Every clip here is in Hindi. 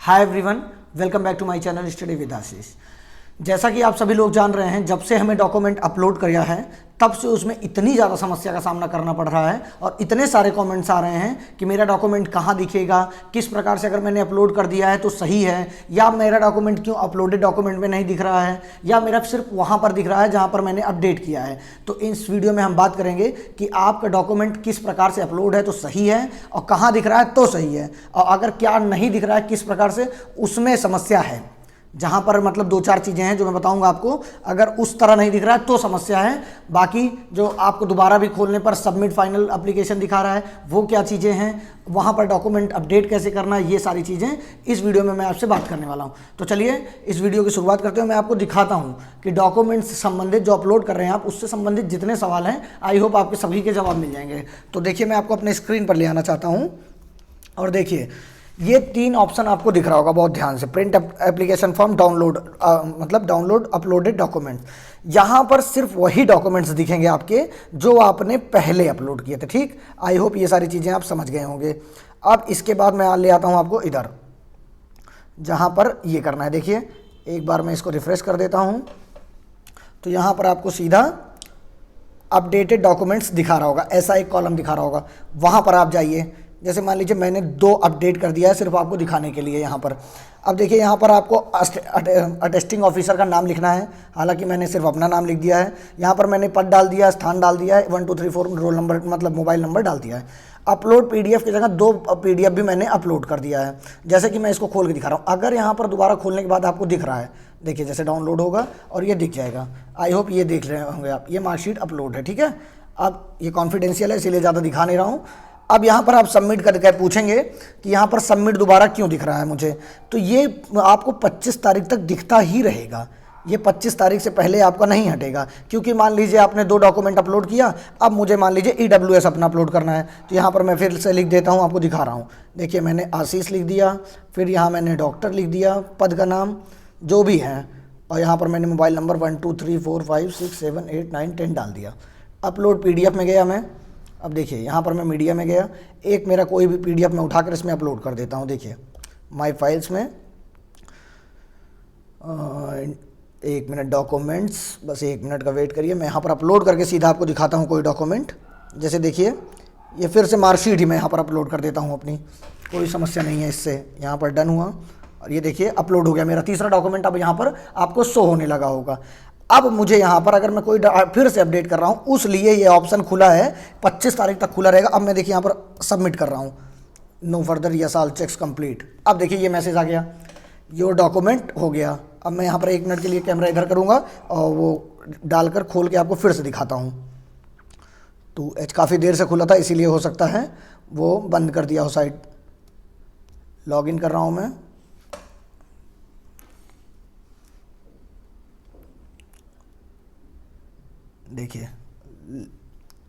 Hi everyone, welcome back to my channel study with Ashish. जैसा कि आप सभी लोग जान रहे हैं, जब से हमें डॉक्यूमेंट अपलोड किया है तब से उसमें इतनी ज़्यादा समस्या का सामना करना पड़ रहा है और इतने सारे कमेंट्स आ रहे हैं कि मेरा डॉक्यूमेंट कहाँ दिखेगा, किस प्रकार से अगर मैंने अपलोड कर दिया है तो सही है, या मेरा डॉक्यूमेंट क्यों अपलोडेड डॉक्यूमेंट में नहीं दिख रहा है, या मेरा सिर्फ वहाँ पर दिख रहा है जहाँ पर मैंने अपडेट किया है। तो इस वीडियो में हम बात करेंगे कि आपका डॉक्यूमेंट किस प्रकार से अपलोड है तो सही है और कहाँ दिख रहा है तो सही है, और अगर क्या नहीं दिख रहा है किस प्रकार से उसमें समस्या है। जहाँ पर मतलब दो चार चीज़ें हैं जो मैं बताऊंगा आपको, अगर उस तरह नहीं दिख रहा है तो समस्या है। बाकी जो आपको दोबारा भी खोलने पर सबमिट फाइनल एप्लीकेशन दिखा रहा है वो क्या चीज़ें हैं, वहाँ पर डॉक्यूमेंट अपडेट कैसे करना है, ये सारी चीज़ें इस वीडियो में मैं आपसे बात करने वाला हूँ। तो चलिए इस वीडियो की शुरुआत करते हैं। मैं आपको दिखाता हूँ कि डॉक्यूमेंट्स से संबंधित जो अपलोड कर रहे हैं आप, उससे संबंधित जितने सवाल हैं आई होप आपके सभी के जवाब मिल जाएंगे। तो देखिए, मैं आपको अपने स्क्रीन पर ले आना चाहता हूँ और देखिए ये तीन ऑप्शन आपको दिख रहा होगा बहुत ध्यान से। प्रिंट एप्लीकेशन फॉर्म, डाउनलोड मतलब डाउनलोड अपलोडेड डॉक्यूमेंट। यहाँ पर सिर्फ वही डॉक्यूमेंट्स दिखेंगे आपके जो आपने पहले अपलोड किए थे। ठीक, आई होप ये सारी चीज़ें आप समझ गए होंगे। अब इसके बाद मैं ले आता हूँ आपको इधर जहाँ पर ये करना है। देखिए एक बार मैं इसको रिफ्रेश कर देता हूँ तो यहाँ पर आपको सीधा अपडेटेड डॉक्यूमेंट्स दिखा रहा होगा, ऐसा एक कॉलम दिखा रहा होगा। वहाँ पर आप जाइए। जैसे मान लीजिए मैंने 2 अपडेट कर दिया है सिर्फ आपको दिखाने के लिए यहाँ पर। अब देखिए यहाँ पर आपको अटेस्टिंग ऑफिसर का नाम लिखना है, हालांकि मैंने सिर्फ अपना नाम लिख दिया है। यहाँ पर मैंने पद डाल दिया, स्थान डाल दिया है, 1 2 3 4 रोल नंबर मतलब मोबाइल नंबर डाल दिया है। अपलोड पीडीएफ की जगह 2 पीडीएफ भी मैंने अपलोड कर दिया है। जैसे कि मैं इसको खोल के दिखा रहा हूँ। अगर यहाँ पर दोबारा खोलने के बाद आपको दिख रहा है, देखिए जैसे डाउनलोड होगा और ये दिख जाएगा। आई होप ये देख रहे होंगे आप, ये मार्कशीट अपलोड है। ठीक है, अब ये कॉन्फिडेंशियल है इसीलिए ज़्यादा दिखा नहीं रहा हूँ। अब यहाँ पर आप सबमिट करके पूछेंगे कि यहाँ पर सबमिट दोबारा क्यों दिख रहा है मुझे, तो ये आपको 25 तारीख तक दिखता ही रहेगा। ये 25 तारीख से पहले आपका नहीं हटेगा, क्योंकि मान लीजिए आपने 2 डॉक्यूमेंट अपलोड किया, अब मुझे मान लीजिए EWS अपना अपलोड करना है। तो यहाँ पर मैं फिर से लिख देता हूँ, आपको दिखा रहा हूँ। देखिए मैंने आशीष लिख दिया, फिर यहाँ मैंने डॉक्टर लिख दिया, पद का नाम जो भी है, और यहाँ पर मैंने मोबाइल नंबर 1 2 3 4 5 6 7 8 9 10 डाल दिया। अपलोड PDF में गया मैं। अब देखिए यहाँ पर मैं मीडिया में गया, एक मेरा कोई भी PDF मैं उठाकर इसमें अपलोड कर देता हूँ। देखिए माय फाइल्स में 1 मिनट डॉक्यूमेंट्स, बस 1 मिनट का वेट करिए। मैं यहाँ पर अपलोड करके सीधा आपको दिखाता हूँ कोई डॉक्यूमेंट। जैसे देखिए ये फिर से मार्कशीट ही मैं यहाँ पर अपलोड कर देता हूँ अपनी, कोई समस्या नहीं है इससे। यहाँ पर डन हुआ और ये देखिए अपलोड हो गया मेरा तीसरा डॉक्यूमेंट। अब यहाँ पर आपको शो होने लगा होगा। अब मुझे यहाँ पर अगर मैं कोई फिर से अपडेट कर रहा हूँ, उस लिए ये ऑप्शन खुला है, 25 तारीख तक खुला रहेगा। अब मैं देखिए यहाँ पर सबमिट कर रहा हूँ, no further yes all checks complete. अब देखिए ये मैसेज आ गया, योर डॉक्यूमेंट हो गया। अब मैं यहाँ पर 1 मिनट के लिए कैमरा इधर करूँगा और वो डालकर खोल के आपको फिर से दिखाता हूँ। तो काफ़ी देर से खुला था इसीलिए हो सकता है वो बंद कर दिया हो साइट। लॉग इन कर रहा हूँ मैं। देखिए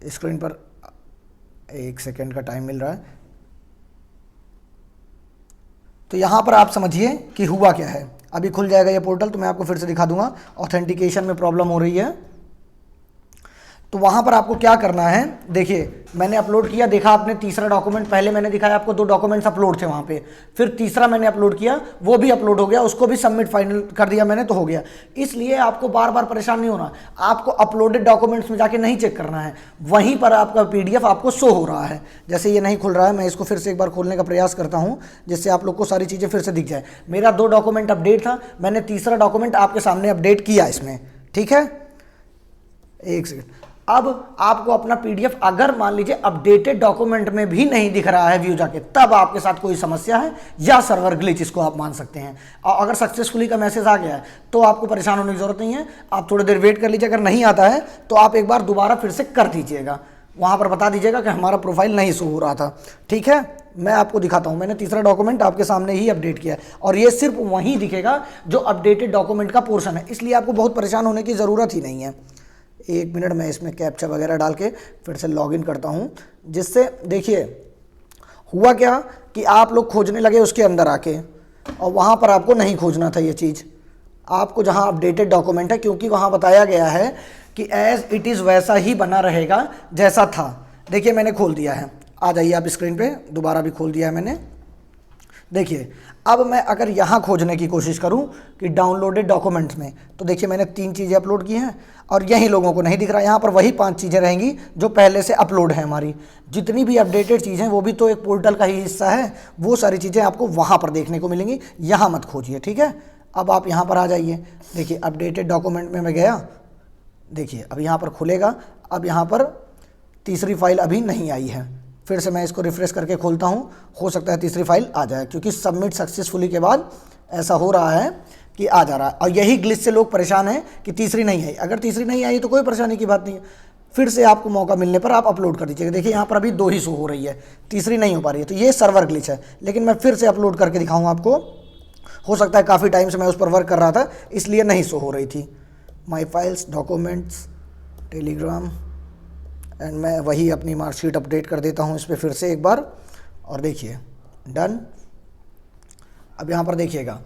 स्क्रीन पर 1 सेकेंड का टाइम मिल रहा है। तो यहाँ पर आप समझिए कि हुआ क्या है। अभी खुल जाएगा ये पोर्टल तो मैं आपको फिर से दिखा दूंगा। ऑथेंटिकेशन में प्रॉब्लम हो रही है, तो वहाँ पर आपको क्या करना है। देखिए मैंने अपलोड किया, देखा आपने तीसरा डॉक्यूमेंट, पहले मैंने दिखाया आपको 2 डॉक्यूमेंट्स अपलोड थे वहाँ पे, फिर तीसरा मैंने अपलोड किया, वो भी अपलोड हो गया, उसको भी सबमिट फाइनल कर दिया मैंने तो हो गया। इसलिए आपको बार बार परेशान नहीं होना। आपको अपलोडेड डॉक्यूमेंट्स में जाके नहीं चेक करना है, वहीं पर आपका PDF आपको शो हो रहा है। जैसे ये नहीं खुल रहा है, मैं इसको फिर से एक बार खोलने का प्रयास करता हूँ जिससे आप लोग को सारी चीज़ें फिर से दिख जाए। मेरा 2 डॉक्यूमेंट अपडेट था, मैंने तीसरा डॉक्यूमेंट आपके सामने अपडेट किया इसमें। ठीक है, 1 सेकेंड। अब आपको अपना PDF अगर मान लीजिए अपडेटेड डॉक्यूमेंट में भी नहीं दिख रहा है व्यू जाके, तब आपके साथ कोई समस्या है या सर्वर ग्लिच इसको आप मान सकते हैं। और अगर सक्सेसफुली का मैसेज आ गया है तो आपको परेशान होने की जरूरत नहीं है। आप थोड़ी देर वेट कर लीजिए, अगर नहीं आता है तो आप एक बार दोबारा फिर से कर दीजिएगा, वहाँ पर बता दीजिएगा कि हमारा प्रोफाइल नहीं शो हो रहा था। ठीक है, मैं आपको दिखाता हूँ। मैंने तीसरा डॉक्यूमेंट आपके सामने ही अपडेट किया है और ये सिर्फ वहीं दिखेगा जो अपडेटेड डॉक्यूमेंट का पोर्शन है, इसलिए आपको बहुत परेशान होने की ज़रूरत ही नहीं है। 1 मिनट मैं इसमें कैप्चा वगैरह डाल के फिर से लॉगिन करता हूँ, जिससे देखिए हुआ क्या कि आप लोग खोजने लगे उसके अंदर आके, और वहाँ पर आपको नहीं खोजना था ये चीज़। आपको जहाँ अपडेटेड डॉक्यूमेंट है, क्योंकि वहाँ बताया गया है कि एज इट इज़ वैसा ही बना रहेगा जैसा था। देखिए मैंने खोल दिया है, आ जाइए आप स्क्रीन पे, दोबारा भी खोल दिया है मैंने। देखिए अब मैं अगर यहाँ खोजने की कोशिश करूँ कि डाउनलोडेड डॉक्यूमेंट्स में, तो देखिए मैंने 3 चीज़ें अपलोड की हैं और यही लोगों को नहीं दिख रहा। यहाँ पर वही 5 चीज़ें रहेंगी जो पहले से अपलोड है हमारी। जितनी भी अपडेटेड चीज़ें वो भी तो एक पोर्टल का ही हिस्सा है, वो सारी चीज़ें आपको वहाँ पर देखने को मिलेंगी, यहाँ मत खोजिए, ठीक है। अब आप यहाँ पर आ जाइए, देखिए अपडेटेड डॉक्यूमेंट में मैं गया, देखिए अब यहाँ पर खुलेगा। अब यहाँ पर तीसरी फाइल अभी नहीं आई है, फिर से मैं इसको रिफ्रेश करके खोलता हूँ, हो सकता है तीसरी फाइल आ जाए, क्योंकि सबमिट सक्सेसफुली के बाद ऐसा हो रहा है कि आ जा रहा है। और यही ग्लिच से लोग परेशान हैं कि तीसरी नहीं आई। अगर तीसरी नहीं आई तो कोई परेशानी की बात नहीं है, फिर से आपको मौका मिलने पर आप अपलोड कर दीजिएगा। देखिए यहाँ पर अभी 2 ही शो हो रही है, तीसरी नहीं हो पा रही है, तो ये सर्वर ग्लिच है। लेकिन मैं फिर से अपलोड करके दिखाऊँ आपको, हो सकता है काफ़ी टाइम से मैं उस पर वर्क कर रहा था इसलिए नहीं शो हो रही थी। My files, documents, Telegram, and मैं वही अपनी मार्कशीट अपडेट कर देता हूँ इस पर फिर से एक बार, और देखिए डन। अब यहाँ पर देखिएगा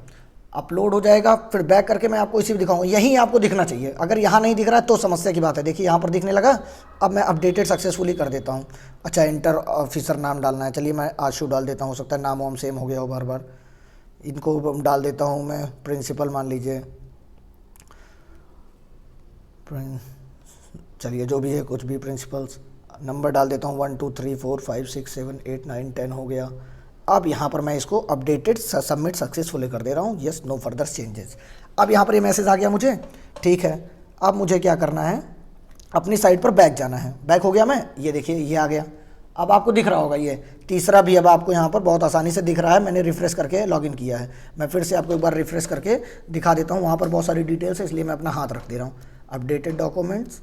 अपलोड हो जाएगा, फिर बैक करके मैं आपको इसी भी दिखाऊंगा, यहीं आपको दिखना चाहिए। अगर यहाँ नहीं दिख रहा है तो समस्या की बात है। देखिए यहाँ पर दिखने लगा, अब मैं अपडेटेड सक्सेसफुली कर देता हूँ। अच्छा, इंटर ऑफिसर नाम डालना है, चलिए मैं आशु डाल देता हूँ, हो सकता है नाम वाम सेम हो गया हो बार बार। इनको डाल देता हूँ मैं प्रिंसिपल, मान लीजिए, चलिए जो भी है कुछ भी, प्रिंसिपल्स। नंबर डाल देता हूँ 1 2 3 4 5 6 7 8 9 10 हो गया। अब यहाँ पर मैं इसको अपडेटेड सबमिट सक्सेसफुली कर दे रहा हूँ, यस नो फर्दर चेंजेस। अब यहाँ पर ये मैसेज आ गया मुझे, ठीक है। अब मुझे क्या करना है, अपनी साइट पर बैक जाना है। बैक हो गया मैं, ये देखिए ये आ गया। अब आपको दिख रहा होगा ये तीसरा भी अब आपको यहाँ पर बहुत आसानी से दिख रहा है। मैंने रिफ्रेश करके लॉगिन किया है। मैं फिर से आपको एक बार रिफ्रेश करके दिखा देता हूँ, वहाँ पर बहुत सारी डिटेल्स है इसलिए मैं अपना हाथ रख दे रहा हूँ। अपडेटेड डॉक्यूमेंट्स,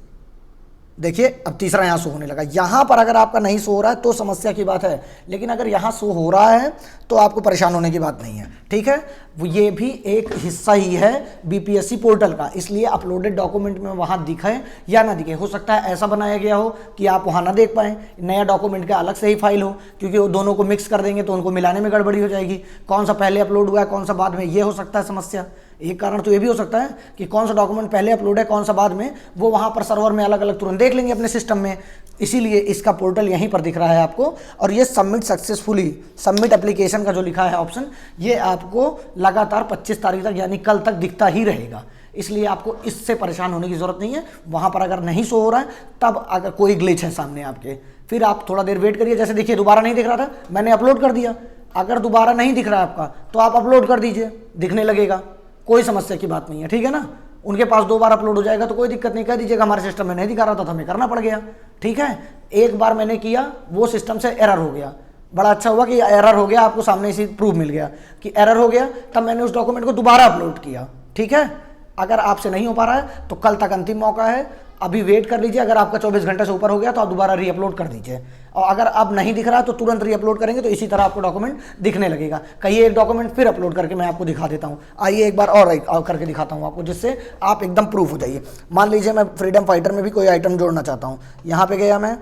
देखिए अब तीसरा यहाँ शो होने लगा। यहाँ पर अगर आपका नहीं शो हो रहा है तो समस्या की बात है, लेकिन अगर यहाँ शो हो रहा है तो आपको परेशान होने की बात नहीं है, ठीक है। वो ये भी एक हिस्सा ही है बीपीएससी पोर्टल का, इसलिए अपलोडेड डॉक्यूमेंट में वहाँ दिखे या ना दिखे, हो सकता है ऐसा बनाया गया हो कि आप वहाँ ना देख पाएँ, नया डॉक्यूमेंट का अलग से ही फाइल हो, क्योंकि वो दोनों को मिक्स कर देंगे तो उनको मिलाने में गड़बड़ी हो जाएगी। कौन सा पहले अपलोड हुआ है कौन सा बाद में, ये हो सकता है समस्या। एक कारण तो ये भी हो सकता है कि कौन सा डॉक्यूमेंट पहले अपलोड है कौन सा बाद में, वो वहाँ पर सर्वर में अलग अलग तुरंत देख लेंगे अपने सिस्टम में। इसीलिए इसका पोर्टल यहीं पर दिख रहा है आपको। और ये सबमिट सक्सेसफुली, सबमिट एप्लीकेशन का जो लिखा है ऑप्शन, ये आपको लगातार 25 तारीख तक यानी कल तक दिखता ही रहेगा, इसलिए आपको इससे परेशान होने की ज़रूरत नहीं है। वहाँ पर अगर नहीं शो हो रहा है तब अगर कोई ग्लिच है सामने आपके, फिर आप थोड़ा देर वेट करिए। जैसे देखिए दोबारा नहीं दिख रहा था, मैंने अपलोड कर दिया, अगर दोबारा नहीं दिख रहा है आपका तो आप अपलोड कर दीजिए, दिखने लगेगा, कोई समस्या की बात नहीं है, ठीक है ना। उनके पास 2 बार अपलोड हो जाएगा तो कोई दिक्कत नहीं, कह दीजिएगा हमारे सिस्टम में नहीं दिखा रहा था तो हमें करना पड़ गया, ठीक है। एक बार मैंने किया, वो सिस्टम से एरर हो गया, बड़ा अच्छा हुआ कि एरर हो गया, आपको सामने से प्रूफ मिल गया कि एरर हो गया, तब मैंने उस डॉक्यूमेंट को दोबारा अपलोड किया, ठीक है। अगर आपसे नहीं हो पा रहा है तो कल तक अंतिम मौका है, अभी वेट कर लीजिए। अगर आपका 24 घंटे से ऊपर हो गया तो आप दोबारा री अपलोड कर दीजिए, और अगर अब नहीं दिख रहा तो तुरंत री अपलोड करेंगे तो इसी तरह आपको डॉक्यूमेंट दिखने लगेगा। कहिए एक डॉक्यूमेंट फिर अपलोड करके मैं आपको दिखा देता हूँ, आइए एक बार और करके दिखाता हूँ आपको, जिससे आप एकदम प्रूफ हो जाइए। मान लीजिए मैं फ्रीडम फाइटर में भी कोई आइटम जोड़ना चाहता हूँ, यहाँ पे गया मैं,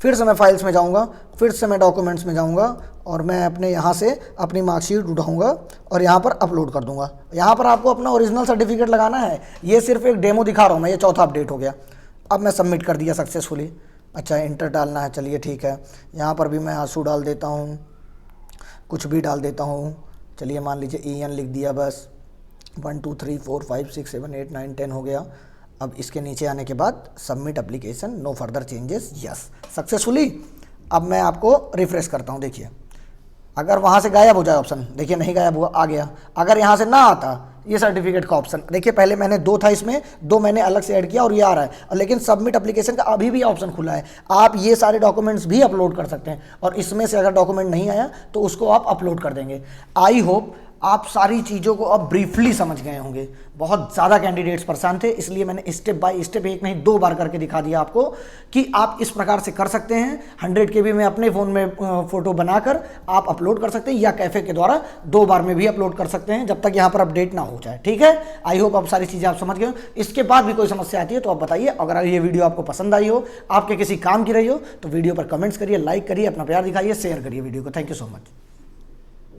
फिर से मैं फाइल्स में जाऊँगा, फिर से मैं डॉक्यूमेंट्स में जाऊँगा और मैं अपने यहाँ से अपनी मार्कशीट उठाऊँगा और यहाँ पर अपलोड कर दूँगा। यहाँ पर आपको अपना ओरिजिनल सर्टिफिकेट लगाना है, ये सिर्फ एक डेमो दिखा रहा हूँ मैं, ये चौथा अपडेट हो गया। अब मैं सबमिट कर दिया सक्सेसफुली। अच्छा, इंटर डालना है, चलिए ठीक है। यहाँ पर भी मैं आंसू डाल देता हूँ, कुछ भी डाल देता हूँ, चलिए मान लीजिए EN लिख दिया, बस 1 2 3 4 5 6 7 8 9 10 हो गया। अब इसके नीचे आने के बाद submit application, no further changes, yes successfully. अब मैं आपको रिफ्रेश करता हूँ, देखिए अगर वहाँ से गायब हो जाए ऑप्शन, देखिए नहीं गायब हुआ, आ गया। अगर यहाँ से ना आता ये सर्टिफिकेट का ऑप्शन, देखिए पहले मैंने 2 था इसमें, 2 मैंने अलग से ऐड किया और ये आ रहा है, लेकिन सबमिट एप्लीकेशन का अभी भी ऑप्शन खुला है। आप ये सारे डॉक्यूमेंट्स भी अपलोड कर सकते हैं और इसमें से अगर डॉक्यूमेंट नहीं आया तो उसको आप अपलोड कर देंगे। आई होप आप सारी चीज़ों को अब ब्रीफली समझ गए होंगे। बहुत ज़्यादा कैंडिडेट्स परेशान थे, इसलिए मैंने स्टेप बाय स्टेप, एक नहीं 2 बार करके दिखा दिया आपको कि आप इस प्रकार से कर सकते हैं। 100 KB में अपने फ़ोन में फ़ोटो बनाकर आप अपलोड कर सकते हैं, या कैफ़े के द्वारा 2 बार में भी अपलोड कर सकते हैं, जब तक यहाँ पर अपडेट ना हो जाए, ठीक है। आई होप आप सारी चीज़ें आप समझ गए हो। इसके बाद भी कोई समस्या आती है तो आप बताइए। अगर ये वीडियो आपको पसंद आई हो, आपके किसी काम की रही हो, तो वीडियो पर कमेंट्स करिए, लाइक करिए, अपना प्यार दिखाइए, शेयर करिए वीडियो को। Thank you so much.